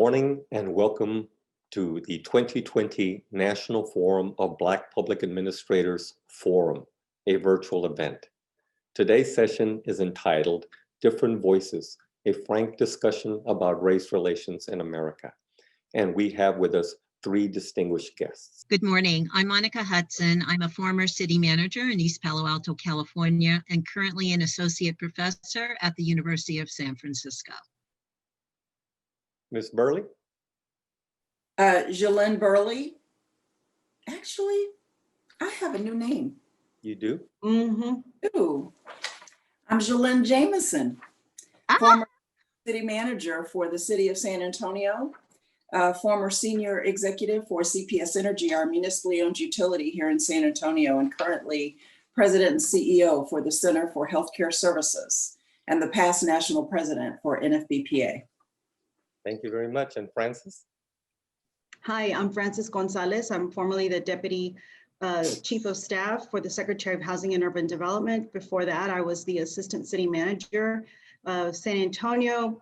morning and welcome to the 2020 National Forum of Black Public Administrators Forum, a virtual event. Today's session is entitled Different Voices, a frank discussion about race relations in America. And we have with us three distinguished guests. Good morning. I'm Monica Hudson. I'm a former city manager in East Palo Alto, California, and currently an associate professor at the University of San Francisco. Ms. Burley? Jolene Burley. Actually, I have a new name. You do? Ooh. I'm Jolene Jameson, former city manager for the city of San Antonio, former senior executive for CPS Energy, our municipally owned utility here in San Antonio, and currently president and CEO for the Center for Healthcare Services and the past national president for NFBPA. Thank you very much. And Francis? Hi, I'm Francis Gonzalez. I'm formerly the Deputy Chief of Staff for the Secretary of Housing and Urban Development. Before that, I was the Assistant City Manager of San Antonio,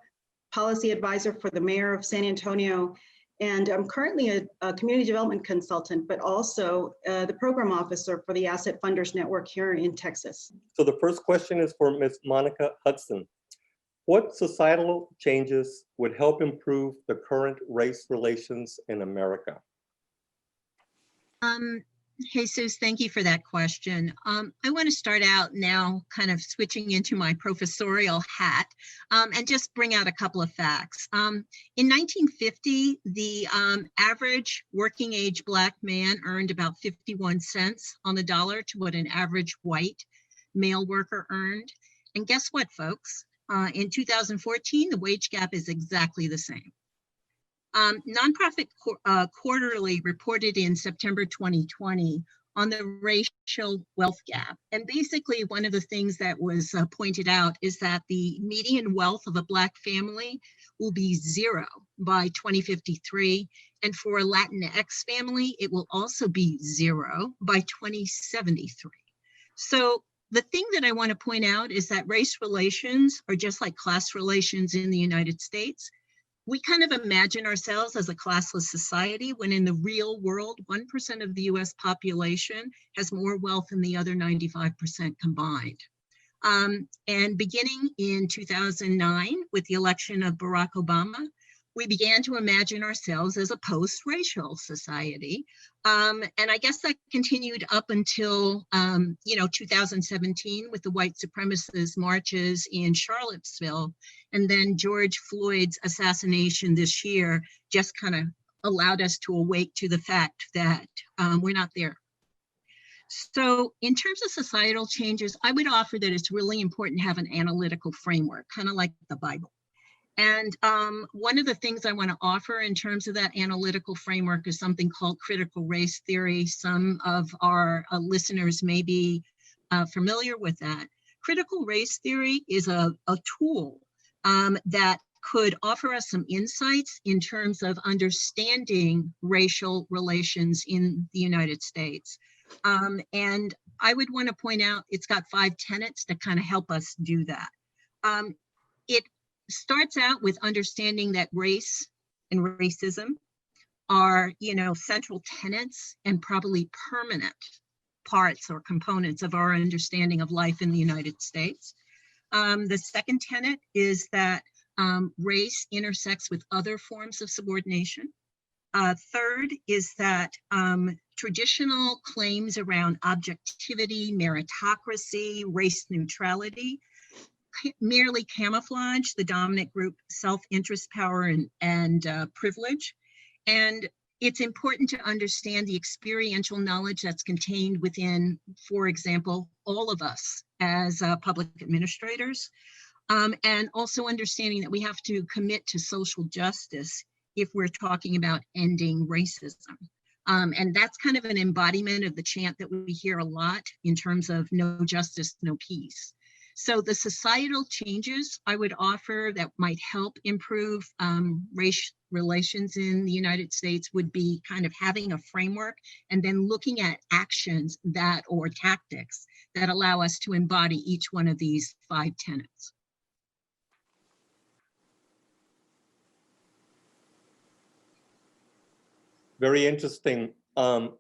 Policy Advisor for the Mayor of San Antonio, and I'm currently a Community Development Consultant, but also the Program Officer for the Asset Funders Network here in Texas. So the first question is for Ms. Monica Hudson. What societal changes would help improve the current race relations in America? Jesus, thank you for that question. I want to start out now kind of switching into my professorial hat and just bring out a couple of facts. In 1950, the average working age Black man earned about 51 cents on the dollar to what an average white male worker earned. And guess what, folks? In 2014, the wage gap is exactly the same. Nonprofit Quarterly reported in September 2020 on the racial wealth gap. And basically, one of the things that was pointed out is that the median wealth of a Black family will be 0 by 2053. And for a Latinx family, it will also be 0 by 2073. So the thing that I want to point out is that race relations are just like class relations in the United States. We kind of imagine ourselves as a classless society when in the real world, 1% of the US population has more wealth than the other 95% combined. And beginning in 2009 with the election of Barack Obama, we began to imagine ourselves as a post-racial society. And I guess that continued up until 2017 with the white supremacist marches in Charlottesville. And then George Floyd's assassination this year just kind of allowed us to awake to the fact that we're not there. So in terms of societal changes, I would offer that it's really important to have an analytical framework, kind of like the Bible. And one of the things I want to offer in terms of that analytical framework is something called critical race theory. Some of our listeners may be familiar with that. Critical race theory is a tool that could offer us some insights in terms of understanding racial relations in the United States. And I would want to point out it's got 5 tenets that kind of help us do that. It starts out with understanding that race and racism are, central tenets and probably permanent parts or components of our understanding of life in the United States. The second tenet is that race intersects with other forms of subordination. Third is that traditional claims around objectivity, meritocracy, race neutrality merely camouflage the dominant group self-interest, power, and privilege. And it's important to understand the experiential knowledge that's contained within, for example, all of us as public administrators, and also understanding that we have to commit to social justice if we're talking about ending racism. And that's kind of an embodiment of the chant that we hear a lot in terms of no justice, no peace. So the societal changes I would offer that might help improve race relations in the United States would be kind of having a framework and then looking at actions that or tactics that allow us to embody each one of these 5 tenets. Very interesting.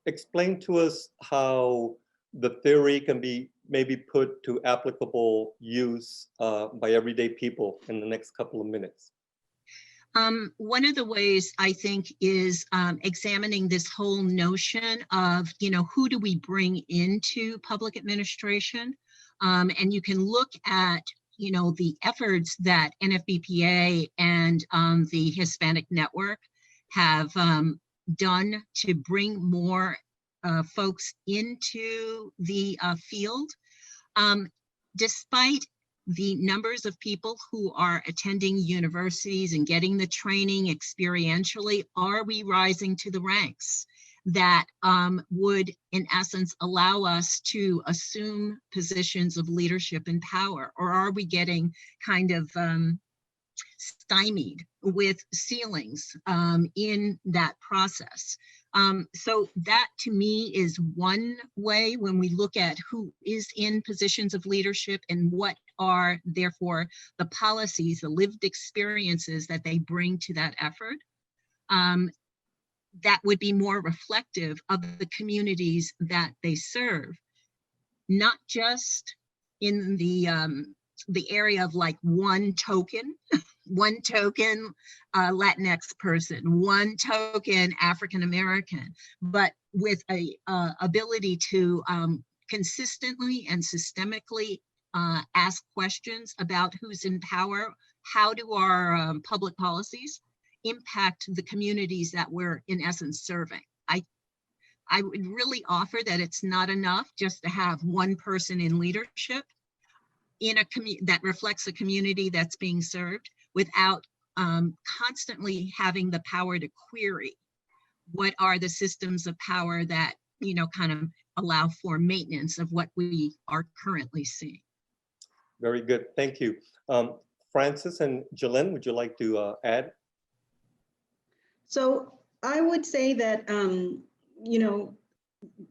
Explain to us how the theory can be maybe put to applicable use by everyday people in the next couple of minutes. One of the ways I think is examining this whole notion of, who do we bring into public administration? And you can look at, the efforts that NFBPA and the Hispanic Network have done to bring more folks into the field. Despite the numbers of people who are attending universities and getting the training experientially, are we rising to the ranks that would, in essence, allow us to assume positions of leadership and power? Or are we getting kind of stymied with ceilings in that process? So that to me is one way when we look at who is in positions of leadership and what are therefore the policies, the lived experiences that they bring to that effort. That would be more reflective of the communities that they serve, not just in the area of like one token Latinx person, one token African American, but with a ability to consistently and systemically ask questions about who's in power. How do our public policies impact the communities that we're in essence serving? I would really offer that it's not enough just to have one person in leadership in a that reflects a community that's being served, without constantly having the power to query what are the systems of power that kind of allow for maintenance of what we are currently seeing. Very good, thank you. Francis and Jalen, would you like to add? So I would say that,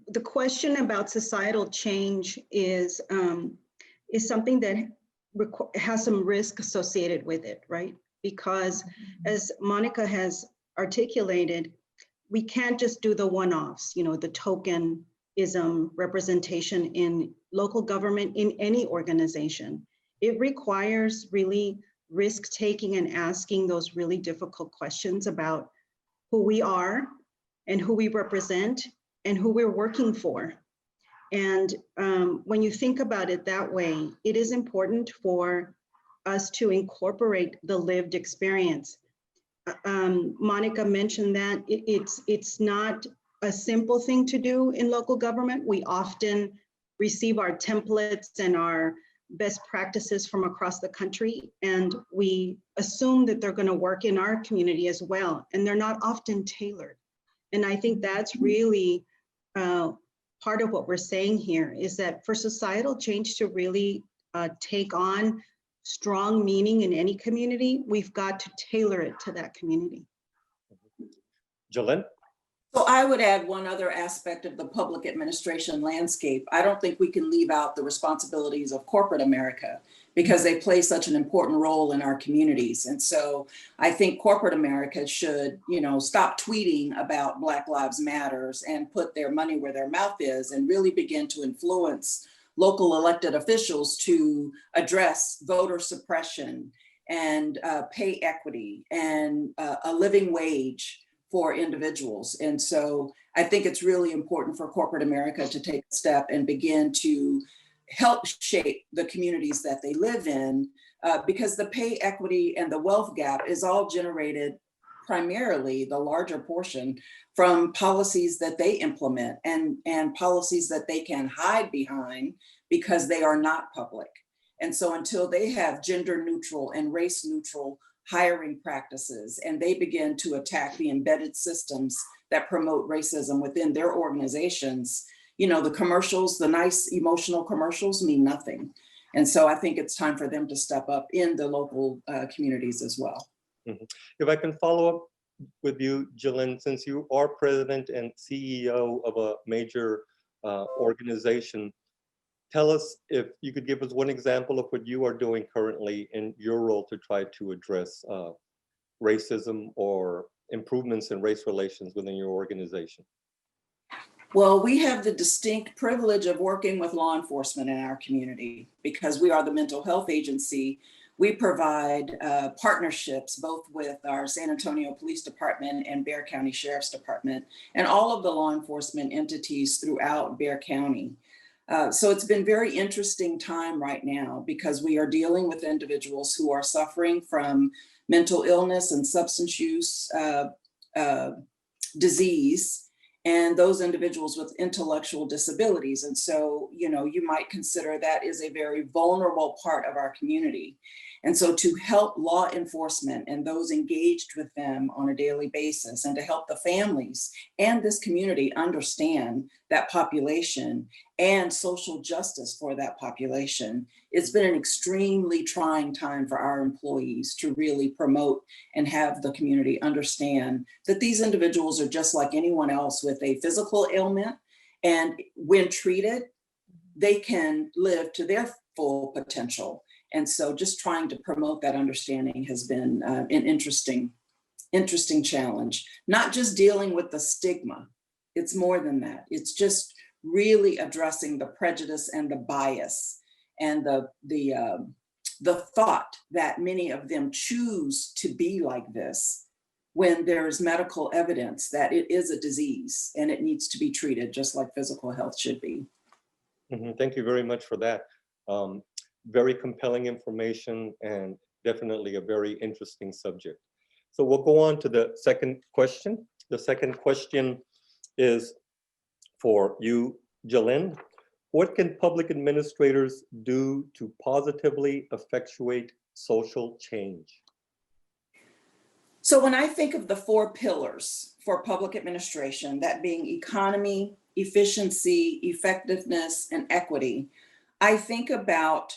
the question about societal change is something that has some risk associated with it, right? Because as Monica has articulated, we can't just do the one-offs, the tokenism representation in local government, in any organization. It requires really risk-taking and asking those really difficult questions about who we are and who we represent and who we're working for. And when you think about it that way, it is important for us to incorporate the lived experience. Monica mentioned that it's not a simple thing to do in local government. We often receive our templates and our best practices from across the country, and we assume that they're going to work in our community as well, and they're not often tailored. And I think that's really part of what we're saying here, is that for societal change to really take on strong meaning in any community, we've got to tailor it to that community. Jalen? So I would add one other aspect of the public administration landscape. I don't think we can leave out the responsibilities of corporate America, because they play such an important role in our communities. And so I think corporate America should, stop tweeting about Black Lives Matters and put their money where their mouth is, and really begin to influence local elected officials to address voter suppression and pay equity and a living wage for individuals. And so I think it's really important for corporate America to take a step and begin to help shape the communities that they live in, because the pay equity and the wealth gap is all generated primarily, the larger portion, from policies that they implement and policies that they can hide behind because they are not public. And so until they have gender neutral and race neutral hiring practices, and they begin to attack the embedded systems that promote racism within their organizations, the commercials, the nice emotional commercials, mean nothing. And so I think it's time for them to step up in the local communities as well. Mm-hmm. If I can follow up with you, Jalen, since you are president and CEO of a major organization, tell us if you could give us one example of what you are doing currently in your role to try to address racism or improvements in race relations within your organization? Well, we have the distinct privilege of working with law enforcement in our community because we are the mental health agency. We provide partnerships both with our San Antonio Police Department and Bexar County Sheriff's Department and all of the law enforcement entities throughout Bexar County. So it's been very interesting time right now because we are dealing with individuals who are suffering from mental illness and substance use disease, and those individuals with intellectual disabilities. And so, you might consider that is a very vulnerable part of our community. And so to help law enforcement and those engaged with them on a daily basis, and to help the families and this community understand that population and social justice for that population, it's been an extremely trying time for our employees to really promote and have the community understand that these individuals are just like anyone else with a physical ailment. And when treated, they can live to their full potential. And so just trying to promote that understanding has been an interesting challenge. Not just dealing with the stigma, it's more than that. It's just really addressing the prejudice and the bias and the thought that many of them choose to be like this when there's medical evidence that it is a disease and it needs to be treated just like physical health should be. Thank you very much for that. Very compelling information and definitely a very interesting subject. So we'll go on to the second question. The second question is for you, Jalen. What can public administrators do to positively effectuate social change? So when I think of the 4 pillars for public administration, that being economy, efficiency, effectiveness, and equity, I think about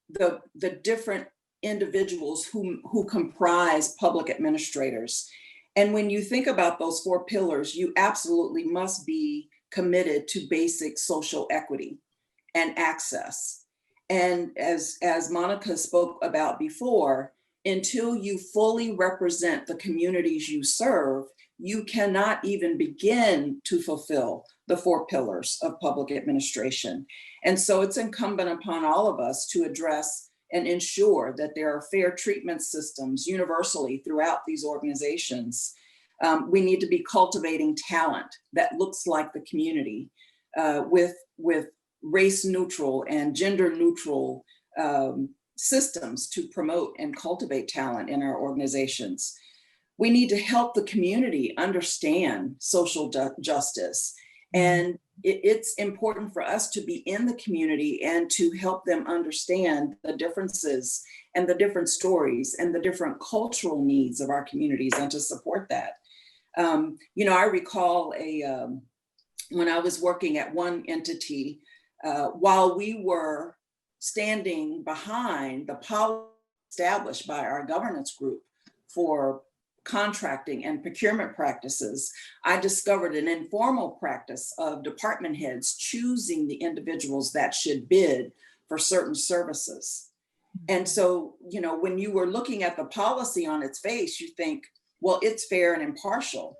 the different individuals who comprise public administrators. And when you think about those 4 pillars, you absolutely must be committed to basic social equity and access. And as Monica spoke about before, until you fully represent the communities you serve, you cannot even begin to fulfill the 4 pillars of public administration. And so it's incumbent upon all of us to address and ensure that there are fair treatment systems universally throughout these organizations. We need to be cultivating talent that looks like the community with race neutral and gender neutral systems to promote and cultivate talent in our organizations. We need to help the community understand social justice. And it's important for us to be in the community and to help them understand the differences and the different stories and the different cultural needs of our communities and to support that. I recall when I was working at one entity, while we were standing behind the policy established by our governance group for contracting and procurement practices, I discovered an informal practice of department heads choosing the individuals that should bid for certain services. And so, when you were looking at the policy on its face, you think, well, it's fair and impartial.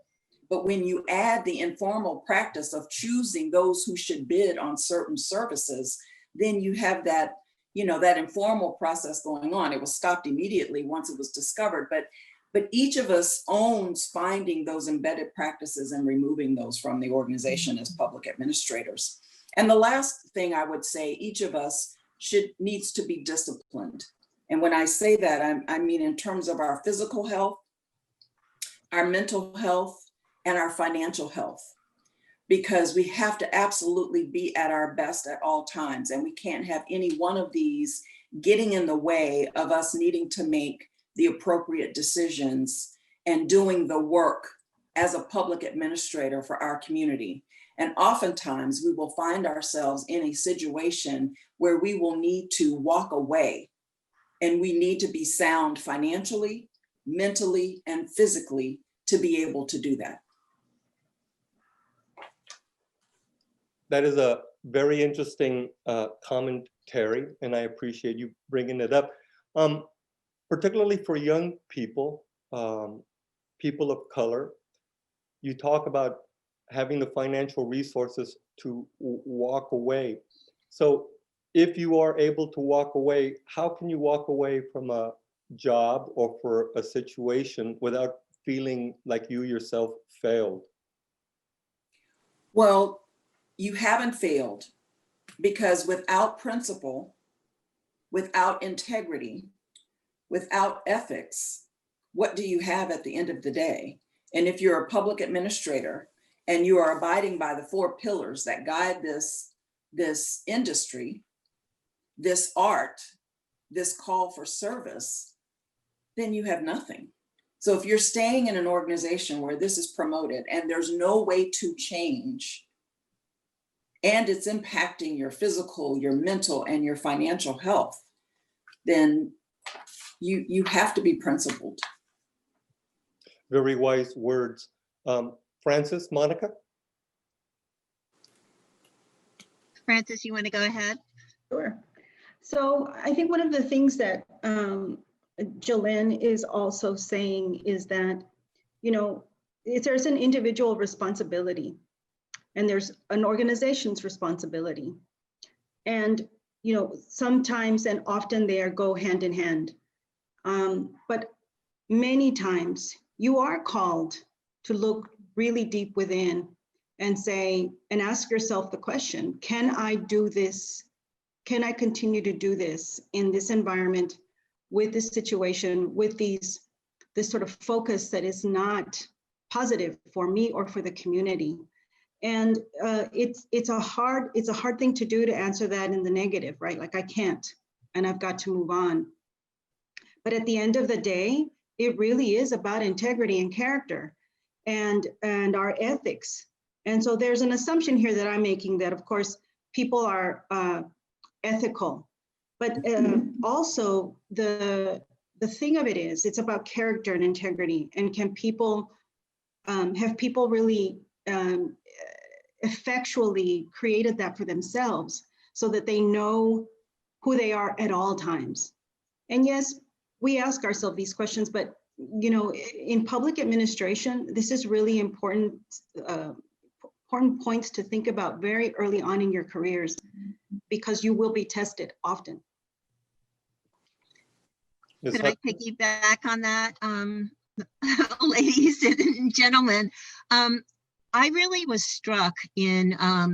But when you add the informal practice of choosing those who should bid on certain services, then you have that informal process going on. It was stopped immediately once it was discovered, but each of us owns finding those embedded practices and removing those from the organization as public administrators. And the last thing I would say, each of us needs to be disciplined. And when I say that, I mean in terms of our physical health, our mental health, and our financial health, because we have to absolutely be at our best at all times. And we can't have any one of these getting in the way of us needing to make the appropriate decisions and doing the work as a public administrator for our community. And oftentimes we will find ourselves in a situation where we will need to walk away, and we need to be sound financially, mentally, and physically to be able to do that. That is a very interesting commentary, and I appreciate you bringing it up. Particularly for young people, people of color. You talk about having the financial resources to walk away. So if you are able to walk away, how can you walk away from a job or for a situation without feeling like you yourself failed? Well, you haven't failed, because without principle, without integrity, without ethics, what do you have at the end of the day? And if you're a public administrator and you are abiding by the 4 pillars that guide this industry, this art, this call for service, then you have nothing. So if you're staying in an organization where this is promoted and there's no way to change, and it's impacting your physical, your mental, and your financial health, then you have to be principled. Very wise words. Francis, Monica? Francis, you want to go ahead? Sure. So I think one of the things that Jolene is also saying is that, you know, there's an individual responsibility and there's an organization's responsibility. And, you know, sometimes and often they go hand in hand. But many times you are called to look really deep within and say, and ask yourself the question, can I do this? Can I continue to do this in this environment, with this situation, with this sort of focus that is not positive for me or for the community? And it's a hard thing to do, to answer that in the negative, right? Like, I can't, and I've got to move on. But at the end of the day, it really is about integrity and character and our ethics. And so there's an assumption here that I'm making that, of course, people are ethical, but also the thing of it is, it's about character and integrity. And can people, have people really effectually created that for themselves so that they know who they are at all times? And yes, we ask ourselves these questions, but you know, in public administration, this is really important points to think about very early on in your careers, because you will be tested often. Could I piggyback on that, ladies and gentlemen? I really was struck in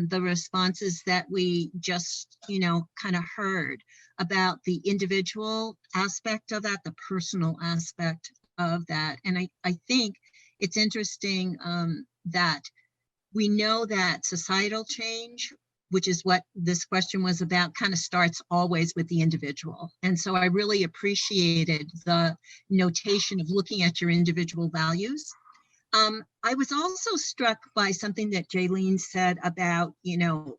the responses that we just, you know, kind of heard about the individual aspect of that, the personal aspect of that. And I think it's interesting that we know that societal change, which is what this question was about, kind of starts always with the individual. And so I really appreciated the notation of looking at your individual values. I was also struck by something that Jaylene said about, you know,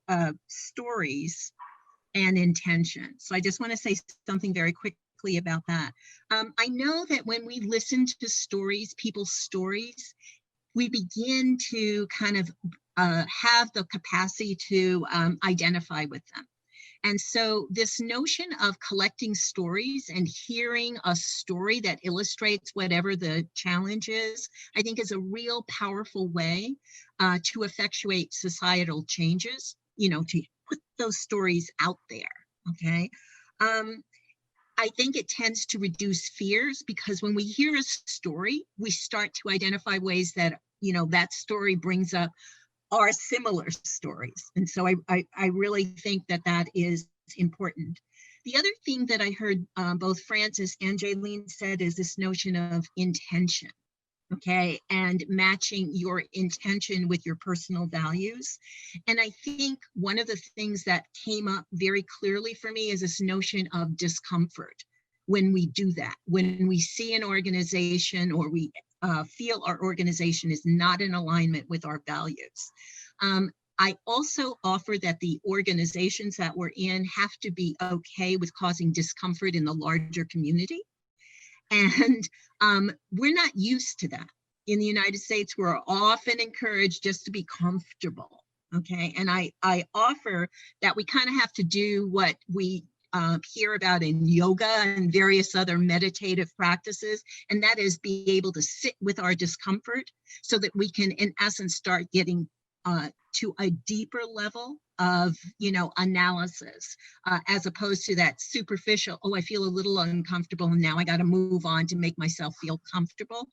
stories and intention. So I just want to say something very quickly about that. I know that when we listen to stories, people's stories, we begin to kind of have the capacity to identify with them. And so this notion of collecting stories and hearing a story that illustrates whatever the challenge is, I think is a real powerful way to effectuate societal changes, you know, to put those stories out there, okay? I think it tends to reduce fears, because when we hear a story, we start to identify ways that, you know, that story brings up are similar stories. And so I really think that that is important. The other thing that I heard both Francis and Jaylene said is this notion of intention, okay? And matching your intention with your personal values. And I think one of the things that came up very clearly for me is this notion of discomfort when we do that, when we see an organization or we feel our organization is not in alignment with our values. I also offer that the organizations that we're in have to be okay with causing discomfort in the larger community. And we're not used to that. In the United States, we're often encouraged just to be comfortable, okay? And I offer that we kind of have to do what we hear about in yoga and various other meditative practices, and that is be able to sit with our discomfort so that we can, in essence, start getting to a deeper level of, analysis, as opposed to that superficial, oh, I feel a little uncomfortable and now I got to move on to make myself feel comfortable.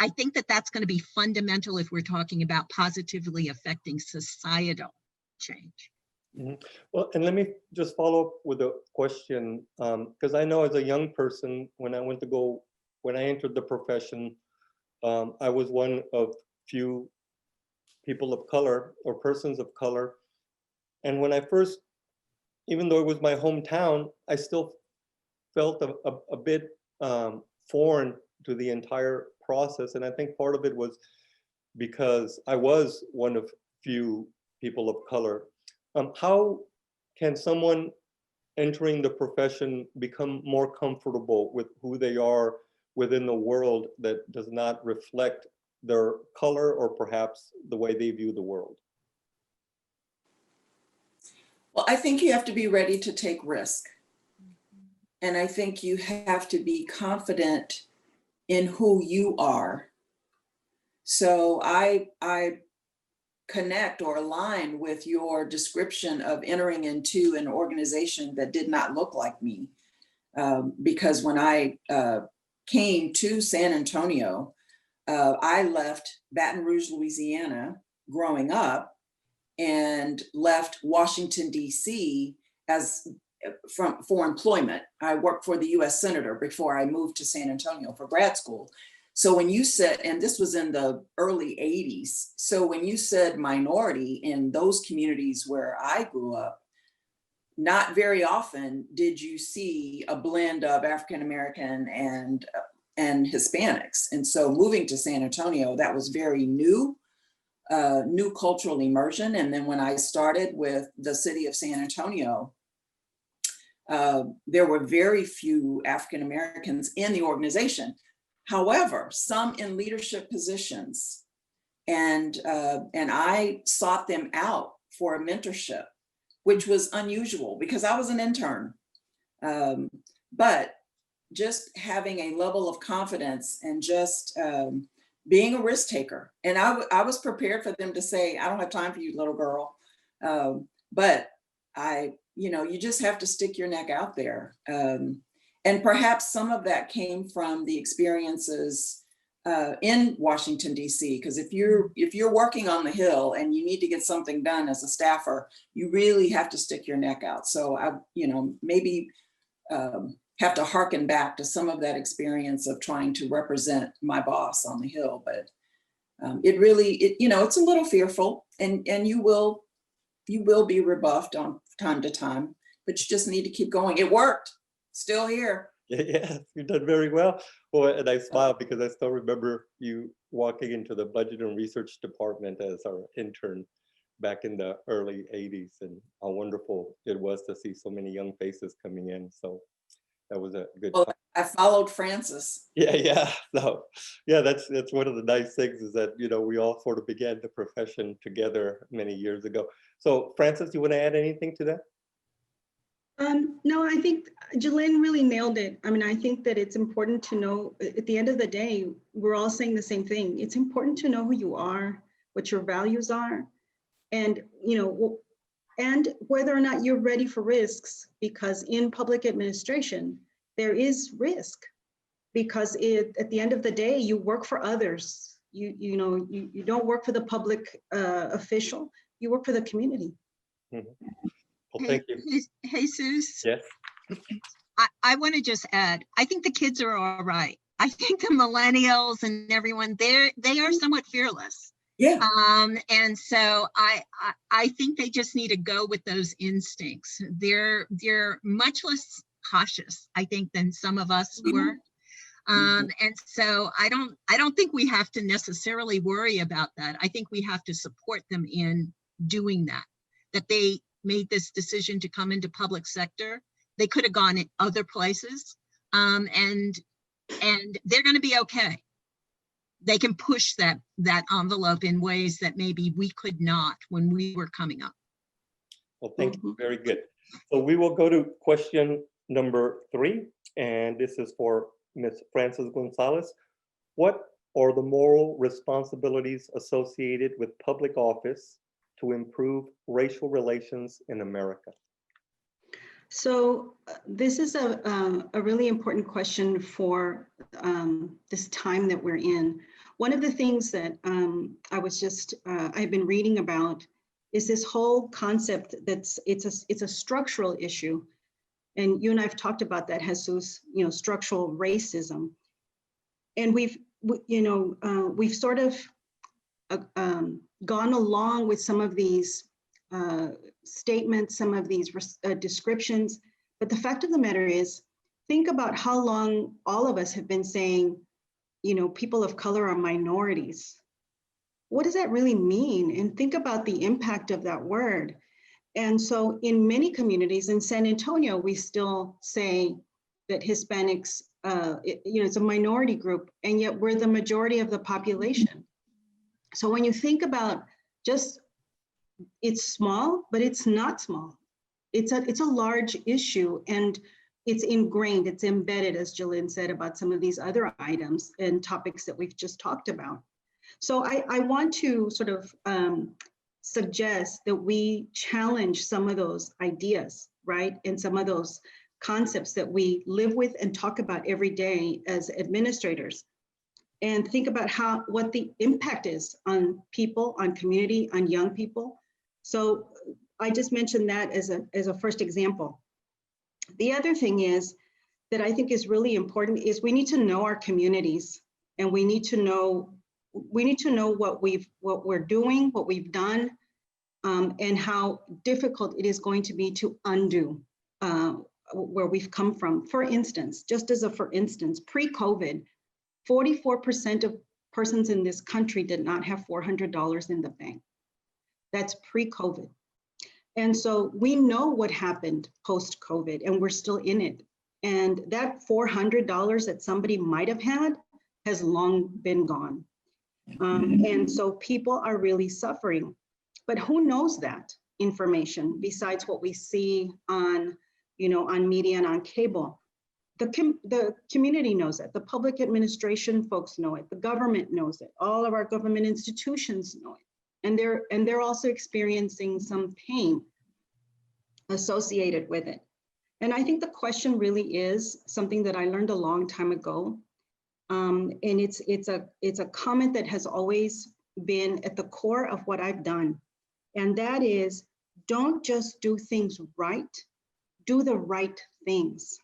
I think that that's going to be fundamental if we're talking about positively affecting societal change. Mm-hmm. Well, and let me just follow up with a question, because I know as a young person, when I entered the profession, I was one of few people of color or persons of color. And when I first, even though it was my hometown, I still felt a bit foreign to the entire process. And I think part of it was because I was one of few people of color. How can someone entering the profession become more comfortable with who they are within the world that does not reflect their color or perhaps the way they view the world? Well, I think you have to be ready to take risk. And I think you have to be confident in who you are. So I connect or align with your description of entering into an organization that did not look like me. Because when I came to San Antonio, I left Baton Rouge, Louisiana, growing up, and left Washington, D.C. for employment. I worked for the U.S. Senator before I moved to San Antonio for grad school. So when you said, and this was in the early 80s, so when you said minority in those communities where I grew up, not very often did you see a blend of African American and Hispanics. And so moving to San Antonio, that was very new cultural immersion. And then when I started with the city of San Antonio, there were very few African Americans in the organization. However, some in leadership positions, and I sought them out for a mentorship, which was unusual because I was an intern. But just having a level of confidence and just being a risk taker. And I was prepared for them to say, I don't have time for you, little girl. But you just have to stick your neck out there. And perhaps some of that came from the experiences in Washington, D.C. Because if you're working on the Hill and you need to get something done as a staffer, you really have to stick your neck out. So I, maybe have to hearken back to some of that experience of trying to represent my boss on the Hill. But it's a little fearful, and you will be rebuffed on time to time, but you just need to keep going. It worked. Still here. Yeah, you've done very well. Well, and I smile because I still remember you walking into the budget and research department as our intern back in the early 80s, and how wonderful it was to see so many young faces coming in. So that was a good time. I followed Francis. Yeah. So yeah, that's one of the nice things is that, we all sort of began the profession together many years ago. So Francis, you want to add anything to that? No, I think Jalen really nailed it. I mean, I think that it's important to know at the end of the day, we're all saying the same thing. It's important to know who you are, what your values are, and, and whether or not you're ready for risks, because in public administration, there is risk, because at the end of the day, you work for others. You don't work for the public official, you work for the community. Mm-hmm. Well, thank you. Jesus. Yes. I want to just add, I think the kids are all right. I think the millennials and everyone, they are somewhat fearless. Yeah. And so I think they just need to go with those instincts. They're much less cautious, I think, than some of us were. And so I don't think we have to necessarily worry about that. I think we have to support them in doing that they made this decision to come into public sector. They could have gone in other places, and they're going to be okay. They can push that envelope in ways that maybe we could not when we were coming up. Well, thank you. Very good. So we will go to question number 3, and this is for Ms. Frances Gonzalez. What are the moral responsibilities associated with public office to improve racial relations in America? So this is a really important question for this time that we're in. One of the things that I've been reading about is this whole concept it's a structural issue. And you and I have talked about that, Jesus, structural racism. And we've sort of gone along with some of these statements, some of these descriptions. But the fact of the matter is, think about how long all of us have been saying, people of color are minorities. What does that really mean? And think about the impact of that word. And so in many communities in San Antonio, we still say that Hispanics, it's a minority group, and yet we're the majority of the population. So when you think about it's small, but it's not small. It's a large issue, and it's ingrained, it's embedded, as Jillian said, about some of these other items and topics that we've just talked about. So I want to sort of suggest that we challenge some of those ideas, right? And some of those concepts that we live with and talk about every day as administrators. And think about what the impact is on people, on community, on young people. So I just mentioned that as a first example. The other thing is that I think is really important is we need to know our communities, and we need to know what we're doing, what we've done, and how difficult it is going to be to undo where we've come from. For instance, pre-COVID, 44% of persons in this country did not have $400 in the bank. That's pre-COVID. And so we know what happened post-COVID, and we're still in it. And that $400 that somebody might have had has long been gone. And so people are really suffering. But who knows that information besides what we see on media and on cable? The community knows it. The public administration folks know it. The government knows it. All of our government institutions know it. And they're also experiencing some pain associated with it. And I think the question really is something that I learned a long time ago. And it's a comment that has always been at the core of what I've done. And that is, don't just do things right, do the right things.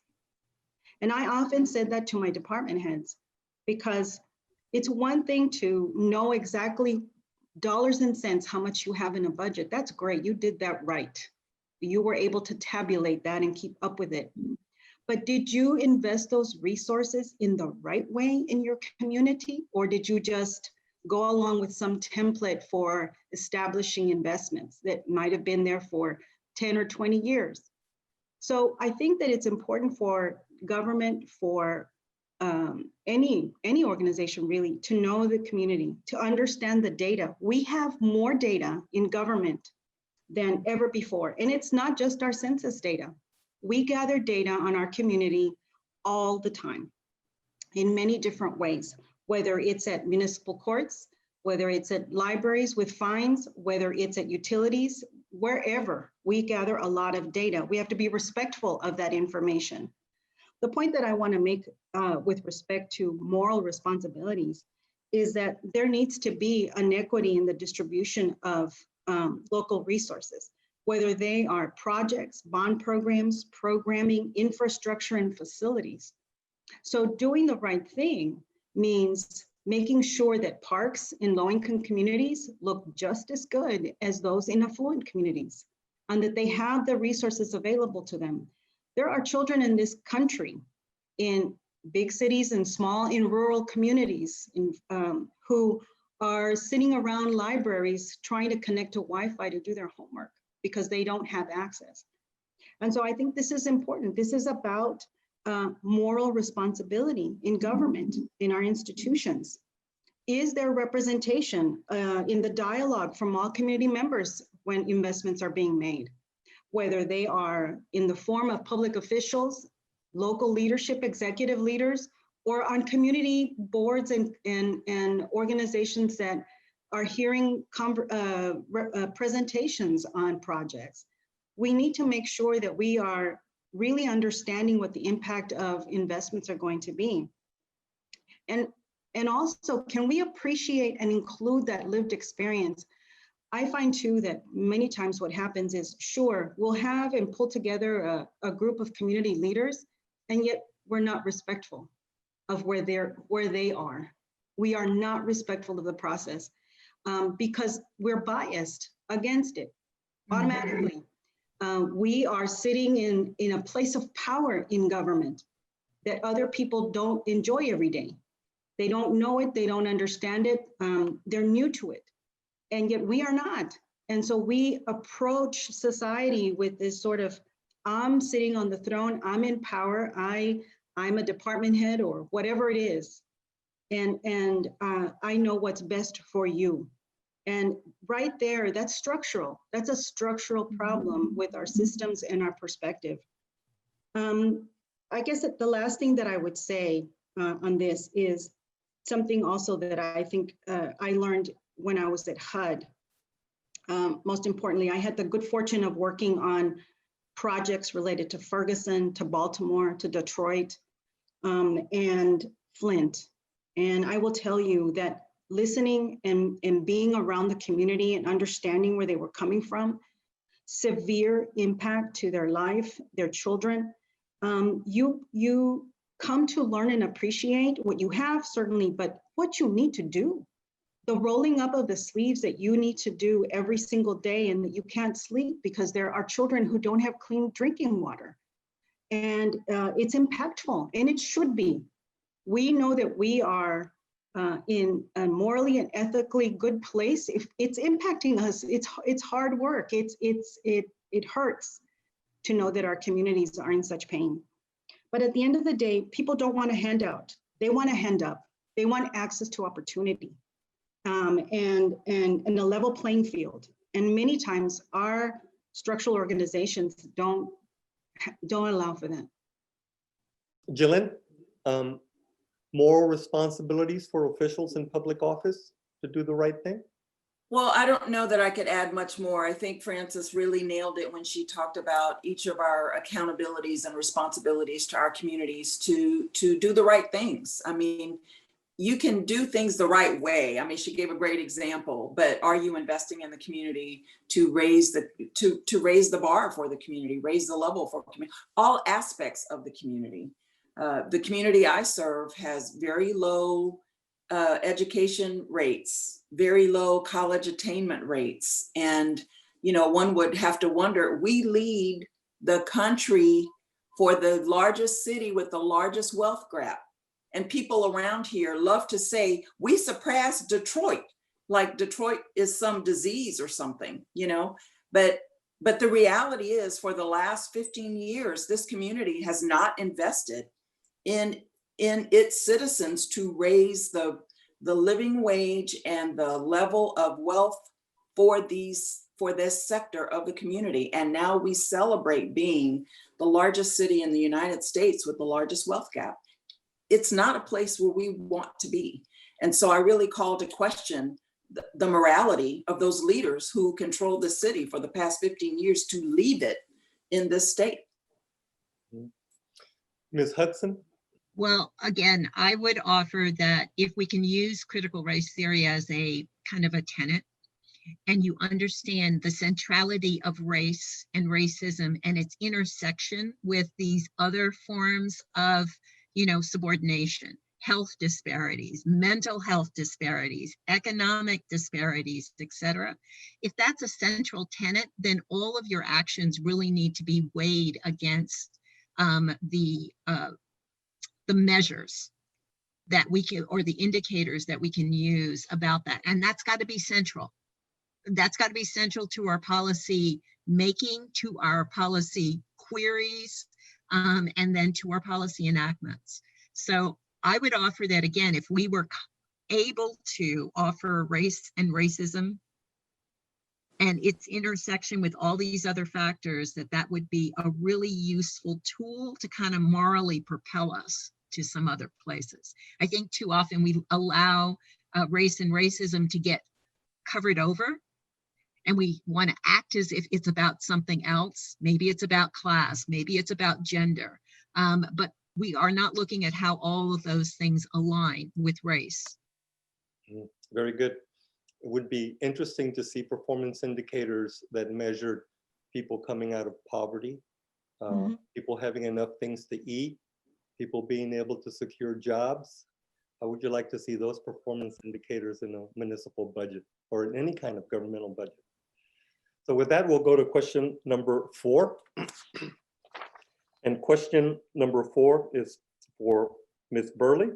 And I often said that to my department heads, because it's one thing to know exactly dollars and cents how much you have in a budget. That's great, you did that right. You were able to tabulate that and keep up with it. But did you invest those resources in the right way in your community? Or did you just go along with some template for establishing investments that might have been there for 10 or 20 years? So I think that it's important for government, for any organization really, to know the community, to understand the data. We have more data in government than ever before. And it's not just our census data. We gather data on our community all the time in many different ways, whether it's at municipal courts, whether it's at libraries with fines, whether it's at utilities, wherever we gather a lot of data. We have to be respectful of that information. The point that I want to make with respect to moral responsibilities is that there needs to be an equity in the distribution of local resources, whether they are projects, bond programs, programming, infrastructure, and facilities. So doing the right thing means making sure that parks in low-income communities look just as good as those in affluent communities, and that they have the resources available to them. There are children in this country, in big cities and in rural communities, who are sitting around libraries trying to connect to Wi-Fi to do their homework because they don't have access. And so I think this is important. This is about moral responsibility in government, in our institutions. Is there representation in the dialogue from all community members when investments are being made? whether they are in the form of public officials, local leadership, executive leaders, or on community boards and organizations that are hearing presentations on projects. We need to make sure that we are really understanding what the impact of investments are going to be. And also, can we appreciate and include that lived experience? I find too that many times what happens is, sure, we'll have and pull together a group of community leaders, and yet we're not respectful of where they are. We are not respectful of the process because we're biased against it automatically. We are sitting in a place of power in government that other people don't enjoy every day. They don't know it, they don't understand it, they're new to it. And yet we are not. And so we approach society with this sort of, I'm sitting on the throne, I'm in power, I'm a department head or whatever it is. And I know what's best for you. And right there, that's structural. That's a structural problem with our systems and our perspective. I guess that the last thing that I would say on this is something also that I think I learned when I was at HUD. Most importantly, I had the good fortune of working on projects related to Ferguson, to Baltimore, to Detroit, and Flint. And I will tell you that listening and being around the community and understanding where they were coming from, severe impact to their life, their children, you come to learn and appreciate what you have, certainly, but what you need to do. The rolling up of the sleeves that you need to do every single day and that you can't sleep because there are children who don't have clean drinking water. And it's impactful, and it should be. We know that we are in a morally and ethically good place. If it's impacting us, it's hard work. It hurts to know that our communities are in such pain. But at the end of the day, people don't want a handout. They want a hand up. They want access to opportunity and a level playing field. And many times our structural organizations don't allow for that. Jillian, moral responsibilities for officials in public office to do the right thing? Well, I don't know that I could add much more. I think Frances really nailed it when she talked about each of our accountabilities and responsibilities to our communities to do the right things. I mean, you can do things the right way. I mean, she gave a great example, but are you investing in the community to raise the bar for the community, raise the level for community, all aspects of the community? The community I serve has very low education rates, very low college attainment rates. And, you know, one would have to wonder, we lead the country for the largest city with the largest wealth gap. And people around here love to say, we surpassed Detroit, like Detroit is some disease or something, you know, but the reality is for the last 15 years, this community has not invested in its citizens to raise the living wage and the level of wealth for this sector of the community. And now we celebrate being the largest city in the United States with the largest wealth gap. It's not a place where we want to be. And so I really call to question the morality of those leaders who controlled the city for the past 15 years to leave it in this state. Ms. Hudson? Well, again, I would offer that if we can use critical race theory as a kind of a tenet, and you understand the centrality of race and racism and its intersection with these other forms of, you know, subordination, health disparities, mental health disparities, economic disparities, etc. If that's a central tenet, then all of your actions really need to be weighed against the measures that we can, or the indicators that we can use about that. And that's got to be central. That's got to be central to our policy making, to our policy queries, and then to our policy enactments. So I would offer that, again, if we were able to offer race and racism and its intersection with all these other factors, that would be a really useful tool to kind of morally propel us to some other places. I think too often we allow race and racism to get covered over, and we want to act as if it's about something else. Maybe it's about class, maybe it's about gender, but we are not looking at how all of those things align with race. Very good. It would be interesting to see performance indicators that measured people coming out of poverty, people having enough things to eat, people being able to secure jobs. How would you like to see those performance indicators in a municipal budget or in any kind of governmental budget? So with that, we'll go to question number 4. And question number 4 is for Ms. Burley.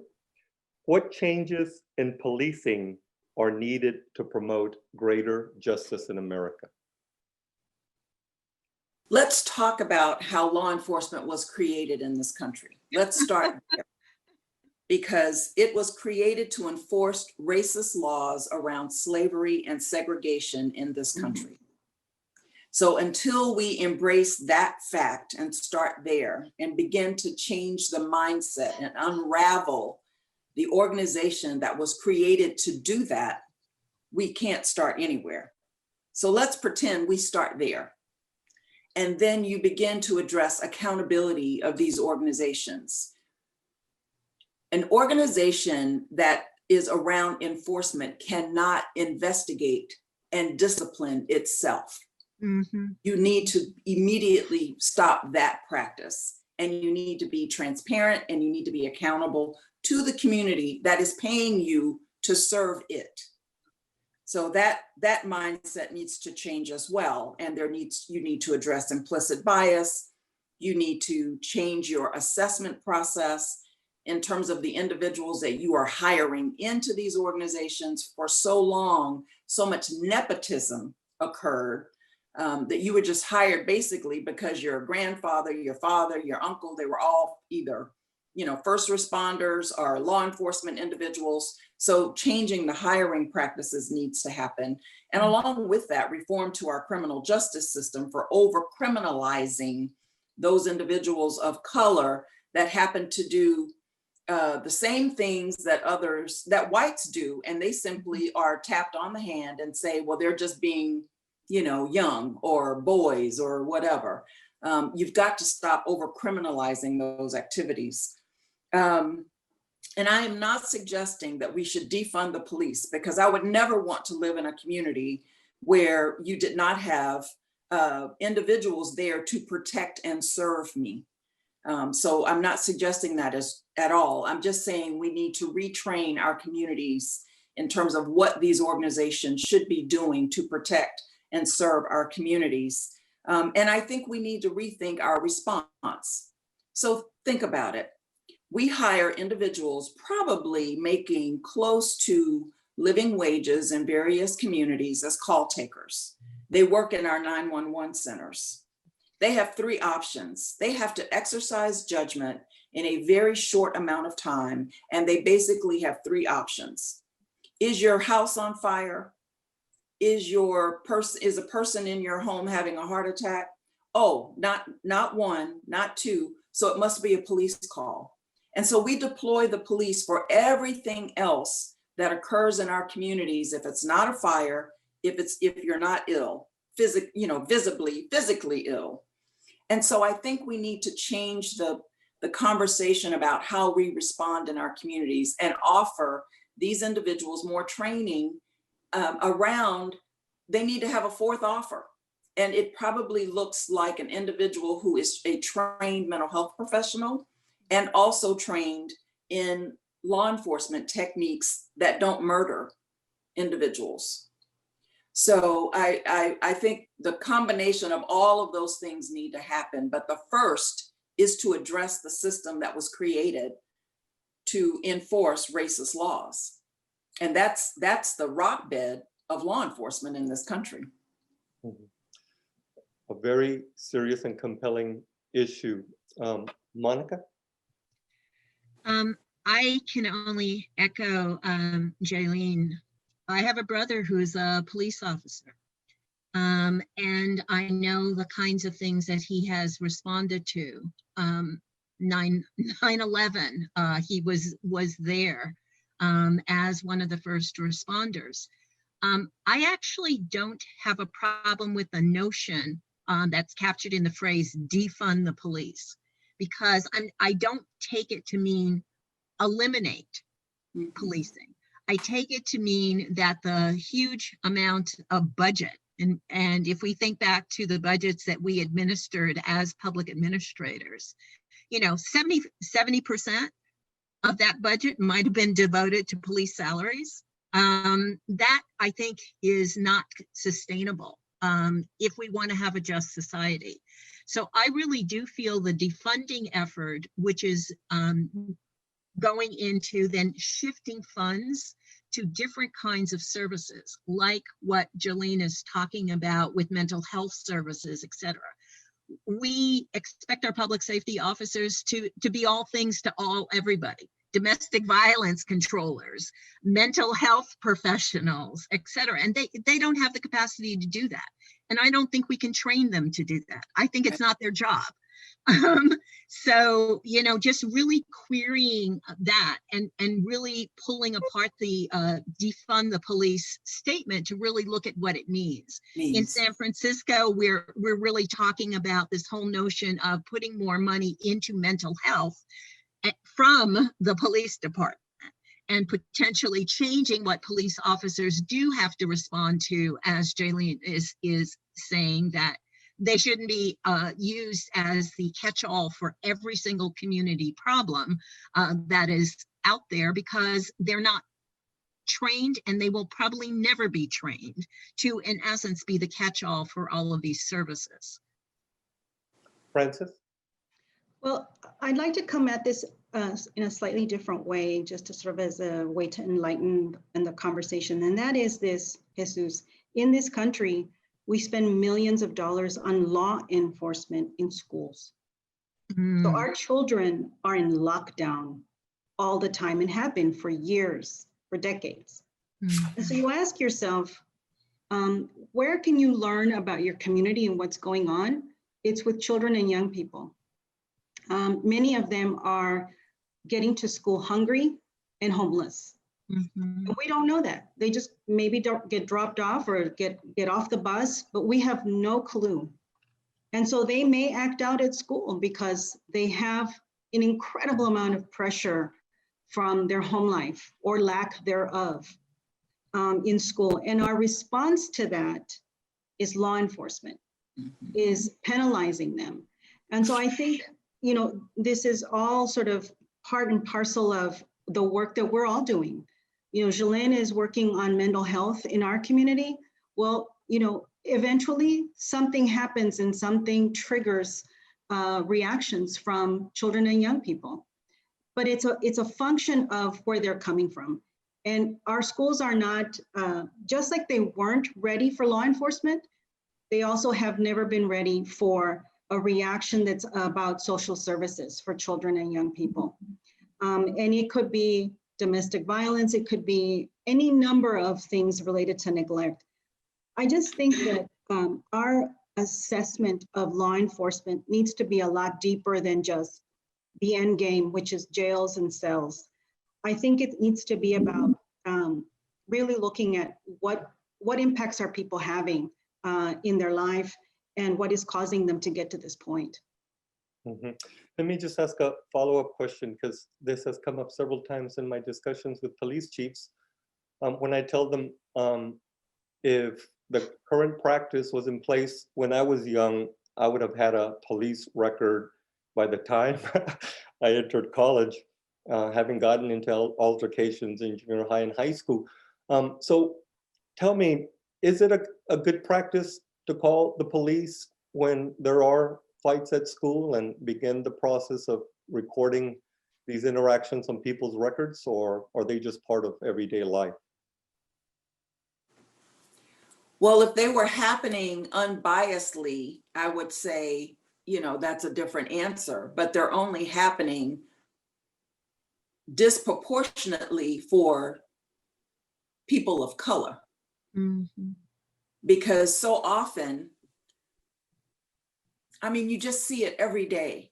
What changes in policing are needed to promote greater justice in America? Let's talk about how law enforcement was created in this country. Let's start there. Because it was created to enforce racist laws around slavery and segregation in this country. So until we embrace that fact and start there and begin to change the mindset and unravel the organization that was created to do that, we can't start anywhere. So let's pretend we start there. And then you begin to address accountability of these organizations. An organization that is around enforcement cannot investigate and discipline itself. You need to immediately stop that practice, and you need to be transparent, and you need to be accountable to the community that is paying you to serve it. So that mindset needs to change as well. And you need to address implicit bias. You need to change your assessment process in terms of the individuals that you are hiring into these organizations. For so long, so much nepotism occurred that you were just hired basically because your grandfather, your father, your uncle, they were all either, first responders or law enforcement individuals. So changing the hiring practices needs to happen. And along with that, reform to our criminal justice system for over-criminalizing those individuals of color that happen to do the same things that whites do, and they simply are tapped on the hand and say, well, they're just being, young or boys or whatever. You've got to stop over-criminalizing those activities. And I am not suggesting that we should defund the police, because I would never want to live in a community where you did not have individuals there to protect and serve me. So I'm not suggesting that at all. I'm just saying we need to retrain our communities in terms of what these organizations should be doing to protect and serve our communities. And I think we need to rethink our response. So think about it. We hire individuals probably making close to living wages in various communities as call takers. They work in our 911 centers. They have 3 options. They have to exercise judgment in a very short amount of time, and they basically have 3 options. Is your house on fire? Is a person in your home having a heart attack? Oh, not 1, not 2. So it must be a police call. And so we deploy the police for everything else that occurs in our communities. If it's not a fire, if you're not ill, visibly, physically ill. And so I think we need to change the conversation about how we respond in our communities and offer these individuals more training around. They need to have a 4th offer. And it probably looks like an individual who is a trained mental health professional and also trained in law enforcement techniques that don't murder individuals. So I think the combination of all of those things need to happen. But the first is to address the system that was created to enforce racist laws. And that's the rock bed of law enforcement in this country. A very serious and compelling issue. Monica? I can only echo Jaylene. I have a brother who's a police officer, And I know the kinds of things that he has responded to. 9/11, he was there as one of the first responders. I actually don't have a problem with the notion that's captured in the phrase defund the police, because I don't take it to mean eliminate policing. I take it to mean that the huge amount of budget, and if we think back to the budgets that we administered as public administrators, 70% of that budget might have been devoted to police salaries. That I think is not sustainable if we want to have a just society. So I really do feel the defunding effort, which is going into then shifting funds to different kinds of services, like what Jolene is talking about with mental health services, et cetera. We expect our public safety officers to be all things to everybody. Domestic violence controllers, mental health professionals, et cetera. And they don't have the capacity to do that. And I don't think we can train them to do that. I think it's not their job. So, just really querying that and really pulling apart the defund the police statement to really look at what it means. In San Francisco, we're really talking about this whole notion of putting more money into mental health from the police department and potentially changing what police officers do have to respond to, as Jaylene is saying, that they shouldn't be used as the catch-all for every single community problem that is out there, because they're not trained and they will probably never be trained to, in essence, be the catch-all for all of these services. Francis? Well, I'd like to come at this in a slightly different way, just to serve as a way to enlighten in the conversation. And that is this, Jesus, in this country, we spend millions of dollars on law enforcement in schools. So our children are in lockdown all the time and have been for years, for decades. And so you ask yourself, where can you learn about your community and what's going on? It's with children and young people. Many of them are getting to school hungry and homeless. And we don't know that. They just maybe don't get dropped off or get off the bus, but we have no clue. And so they may act out at school because they have an incredible amount of pressure from their home life or lack thereof in school. And our response to that is law enforcement, is penalizing them. And so I think, this is all sort of part and parcel of the work that we're all doing. Jolene is working on mental health in our community. Well, eventually something happens and something triggers reactions from children and young people. But it's a function of where they're coming from. And our schools are not, just like they weren't ready for law enforcement, they also have never been ready for a reaction that's about social services for children and young people. And it could be domestic violence, it could be any number of things related to neglect. I just think that our assessment of law enforcement needs to be a lot deeper than just the end game, which is jails and cells. I think it needs to be about really looking at what impacts are people having in their life and what is causing them to get to this point. Let me just ask a follow-up question, because this has come up several times in my discussions with police chiefs. When I tell them if the current practice was in place when I was young, I would have had a police record by the time I entered college, having gotten into altercations in junior high and high school. So tell me, is it a good practice to call the police when there are fights at school and begin the process of recording these interactions on people's records, or are they just part of everyday life? Well, if they were happening unbiasedly, I would say, that's a different answer, but they're only happening disproportionately for people of color. because so often, I mean, you just see it every day.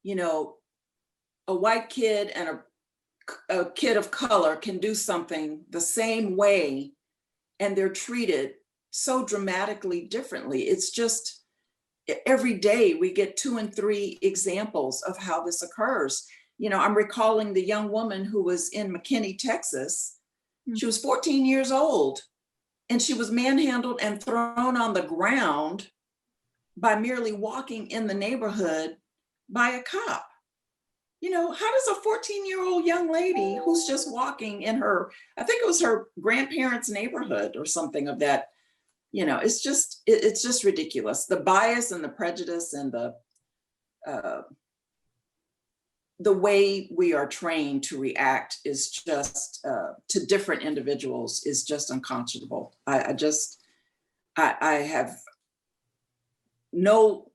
You know, a white kid and a kid of color can do something the same way, and they're treated so dramatically differently. It's just every day we get 2 and 3 examples of how this occurs. You know, I'm recalling the young woman who was in McKinney, Texas. She was 14 years old, and she was manhandled and thrown on the ground by merely walking in the neighborhood by a cop. You know, how does a 14-year-old young lady who's just walking in her, I think it was her grandparents' neighborhood or something of that, you know, it's just ridiculous. The bias and the prejudice and the way we are trained to react is just to different individuals is just unconscionable. I have no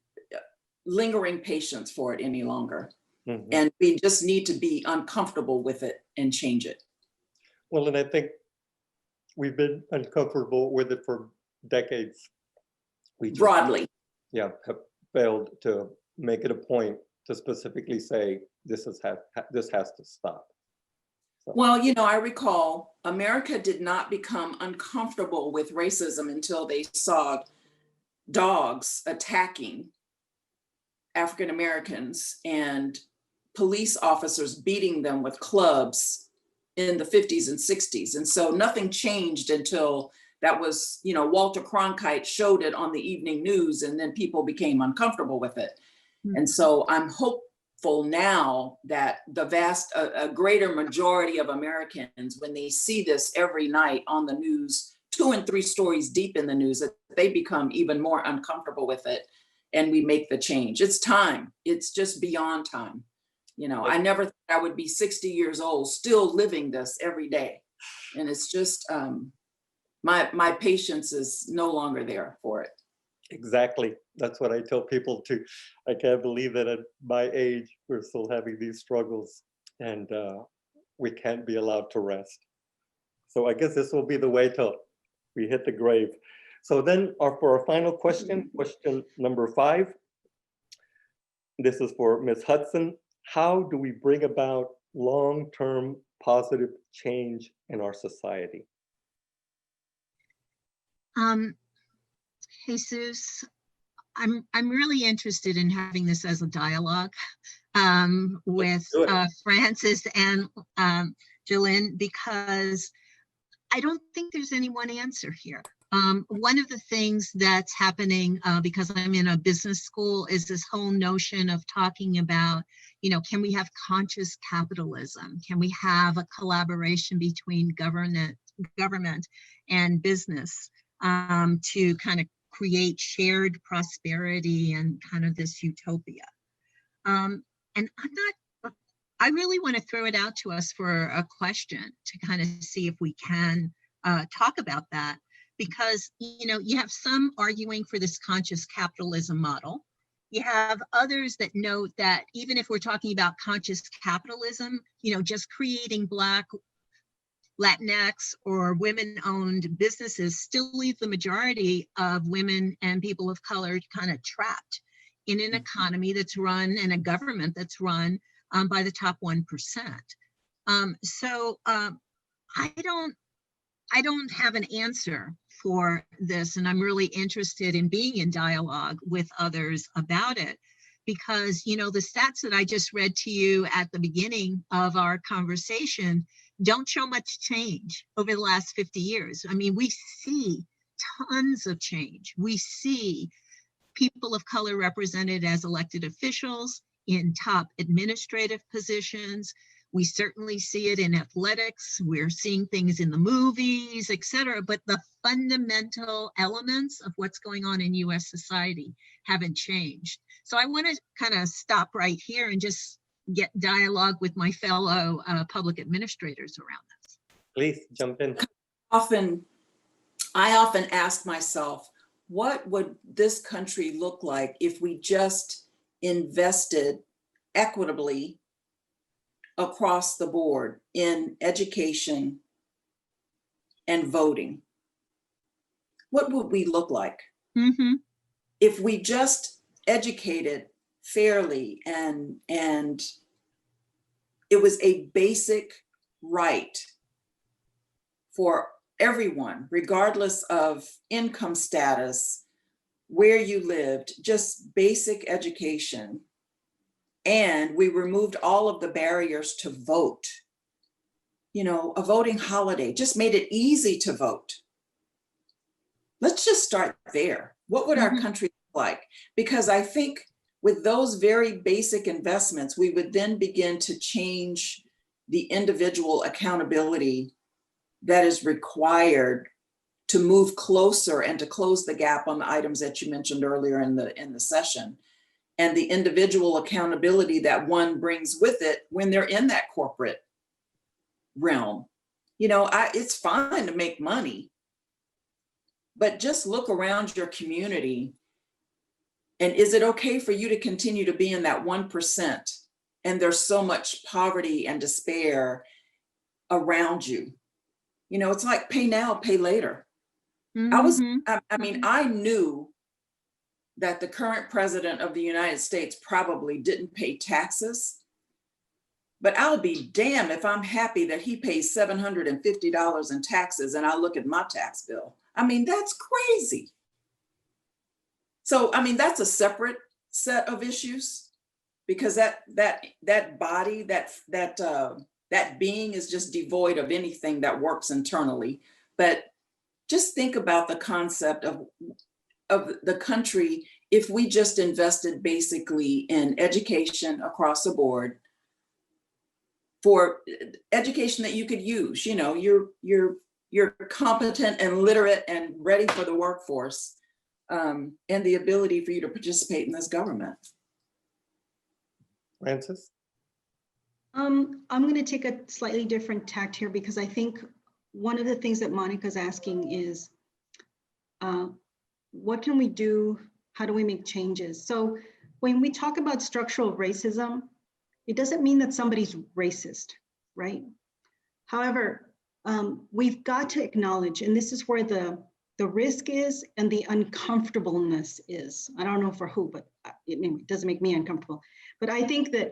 lingering patience for it any longer. Mm-hmm. And we just need to be uncomfortable with it and change it. Well, and I think we've been uncomfortable with it for decades. We just, broadly, have failed to make it a point to specifically say this has to stop. So. Well, you know, I recall America did not become uncomfortable with racism until they saw dogs attacking African Americans and police officers beating them with clubs in the 50s and 60s. And so nothing changed until that was, you know, Walter Cronkite showed it on the evening news, and then people became uncomfortable with it. Mm-hmm. And so I'm hopeful now that a greater majority of Americans, when they see this every night on the news, 2 and 3 stories deep in the news, that they become even more uncomfortable with it, and we make the change. It's time. It's just beyond time. You know, I never thought I would be 60 years old still living this every day. And it's just, my patience is no longer there for it. Exactly. That's what I tell people too. I can't believe that at my age, we're still having these struggles, and we can't be allowed to rest. So I guess this will be the way till we hit the grave. So then for our final question, question number 5. This is for Ms. Hudson. How do we bring about long-term positive change in our society? Jesus, I'm really interested in having this as a dialogue with Francis and Jolene, because I don't think there's any one answer here. One of the things that's happening, because I'm in a business school, is this whole notion of talking about, you know, can we have conscious capitalism? Can we have a collaboration between government and business to kind of create shared prosperity and kind of this utopia? And I really want to throw it out to us for a question to kind of see if we can talk about that. Because, you know, you have some arguing for this conscious capitalism model. You have others that note that even if we're talking about conscious capitalism, you know, just creating Black, Latinx, or women-owned businesses still leave the majority of women and people of color kind of trapped in an economy that's run and a government that's run by the top 1%. I don't have an answer for this, and I'm really interested in being in dialogue with others about it, because, you know, the stats that I just read to you at the beginning of our conversation don't show much change over the last 50 years. I mean, we see tons of change. We see people of color represented as elected officials in top administrative positions. We certainly see it in athletics. We're seeing things in the movies, et cetera, but the fundamental elements of what's going on in US society haven't changed. So I want to kind of stop right here and just get dialogue with my fellow public administrators around this. Please jump in. I often ask myself, what would this country look like if we just invested equitably across the board in education and voting? what would we look like Mm-hmm. if we just educated fairly and it was a basic right for everyone, regardless of income status, where you lived, just basic education. And we removed all of the barriers to vote. You know, a voting holiday, just made it easy to vote. Let's just start there. What would our country look like? Because I think with those very basic investments, we would then begin to change the individual accountability that is required to move closer and to close the gap on the items that you mentioned earlier in the session, and the individual accountability that one brings with it when they're in that corporate realm. You know, it's fine to make money, but just look around your community. And is it okay for you to continue to be in that 1%? And there's so much poverty and despair around you. You know, it's like pay now, pay later. I mean, I knew that the current president of the United States probably didn't pay taxes, but I'll be damned if I'm happy that he pays $750 in taxes and I look at my tax bill. I mean, that's crazy. So, I mean, that's a separate set of issues, because that body, that being is just devoid of anything that works internally. But just think about the concept of the country if we just invested basically in education across the board, for education that you could use. You know, you're competent and literate and ready for the workforce, and the ability for you to participate in this government. Francis? I'm going to take a slightly different tact here, because I think one of the things that Monica's asking is, what can we do? How do we make changes? So when we talk about structural racism, it doesn't mean that somebody's racist, right? However, we've got to acknowledge, and this is where the risk is and the uncomfortableness is. I don't know for who, but it doesn't make me uncomfortable. But I think that,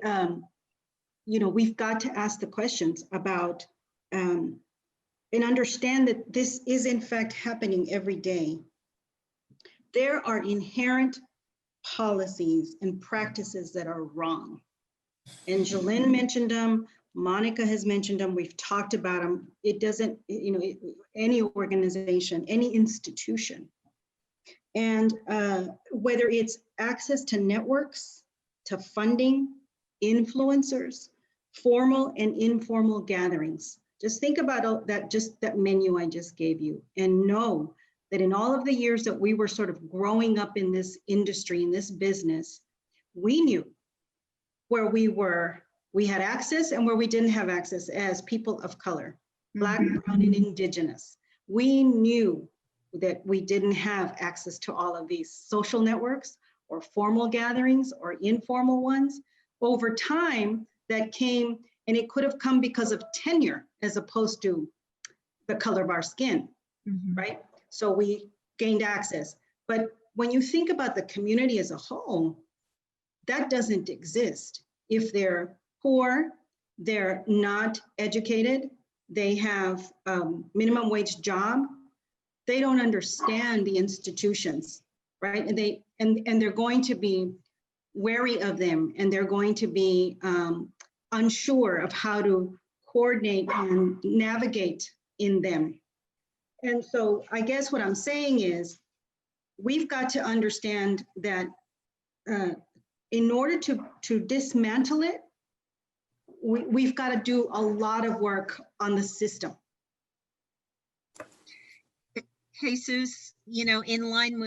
you know, we've got to ask the questions about, and understand that this is in fact happening every day. There are inherent policies and practices that are wrong. And Jolene mentioned them, Monica has mentioned them, we've talked about them. It doesn't, you know, any organization, any institution. And whether it's access to networks, to funding, influencers, formal and informal gatherings. Just think about that menu I just gave you, and know that in all of the years that we were sort of growing up in this industry, in this business, we knew where we had access and where we didn't have access as people of color, Black, brown, and indigenous. We knew that we didn't have access to all of these social networks or formal gatherings or informal ones. Over time, that came, and it could have come because of tenure as opposed to the color of our skin, right? So we gained access. But when you think about the community as a whole, that doesn't exist. If they're poor, they're not educated, they have minimum wage job, they don't understand the institutions, right? And they're going to be wary of them, and they're going to be unsure of how to coordinate and navigate in them. And so I guess what I'm saying is, we've got to understand that in order to dismantle it, we've got to do a lot of work on the system. Jesus, you know, in line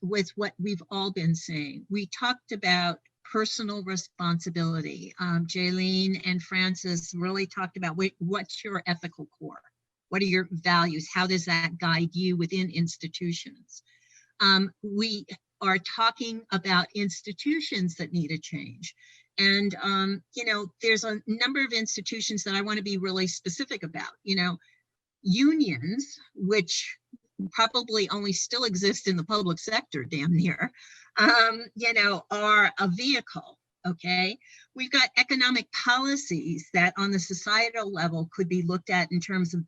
with what we've all been saying, we talked about personal responsibility. Jaylene and Francis really talked about what's your ethical core? What are your values? How does that guide you within institutions? We are talking about institutions that need a change. And, you know, there's a number of institutions that I want to be really specific about. You know, unions, which probably only still exist in the public sector, damn near, are a vehicle. Okay, we've got economic policies that on the societal level could be looked at in terms of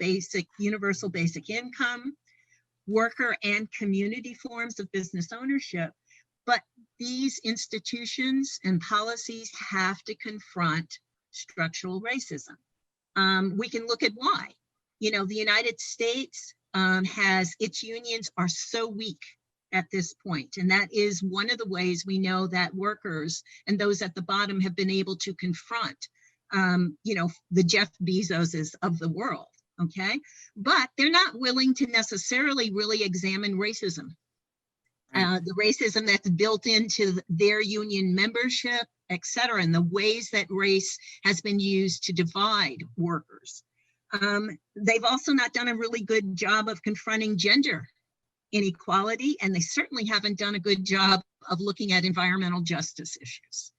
universal basic income, worker and community forms of business ownership. But these institutions and policies have to confront structural racism. We can look at why. The United States has, its unions are so weak at this point. And that is one of the ways we know that workers and those at the bottom have been able to confront, the Jeff Bezoses of the world, okay? But they're not willing to necessarily really examine racism. The racism that's built into their union membership, et cetera, and the ways that race has been used to divide workers. They've also not done a really good job of confronting gender inequality, and they certainly haven't done a good job of looking at environmental justice issues.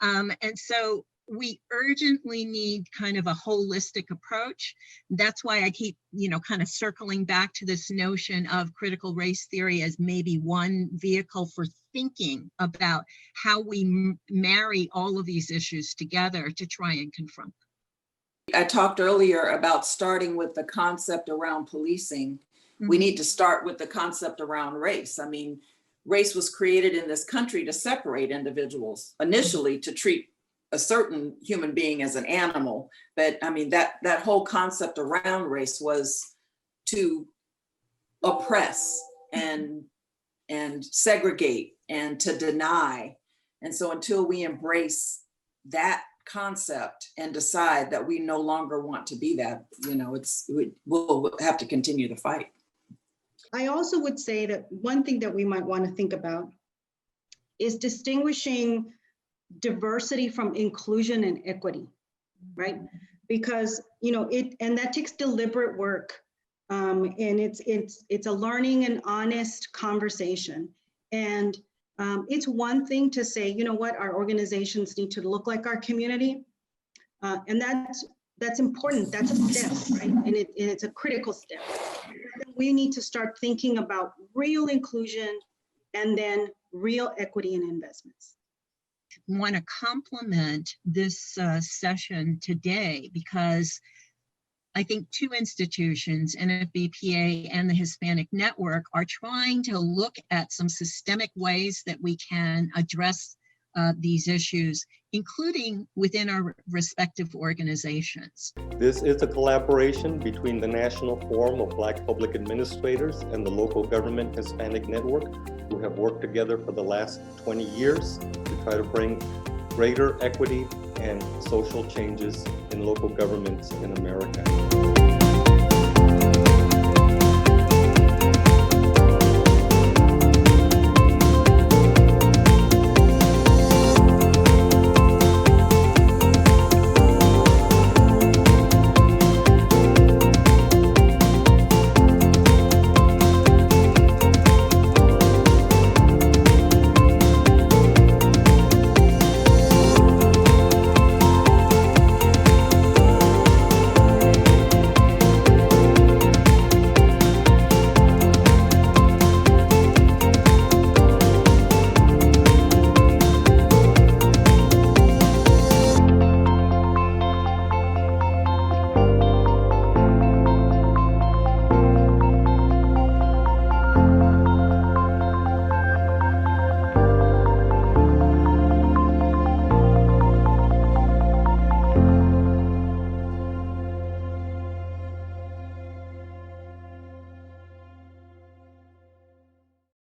And so we urgently need kind of a holistic approach. That's why I keep, kind of circling back to this notion of critical race theory as maybe one vehicle for thinking about how we marry all of these issues together to try and confront them. I talked earlier about starting with the concept around policing. We need to start with the concept around race. I mean, race was created in this country to separate individuals, initially to treat a certain human being as an animal. But I mean, that whole concept around race was to oppress and segregate and to deny. And so until we embrace that concept and decide that we no longer want to be that, we'll have to continue the fight. I also would say that one thing that we might want to think about is distinguishing diversity from inclusion and equity, right? Because, and that takes deliberate work. And it's a learning and honest conversation. And it's one thing to say, our organizations need to look like our community. And that's important. That's a step, right? And it's a critical step. We need to start thinking about real inclusion and then real equity and investments. I want to compliment this session today because I think two institutions, NFBPA and the Hispanic Network, are trying to look at some systemic ways that we can address these issues, including within our respective organizations. This is a collaboration between the National Forum of Black Public Administrators and the Local Government Hispanic Network, who have worked together for the last 20 years to try to bring greater equity and social changes in local governments in America.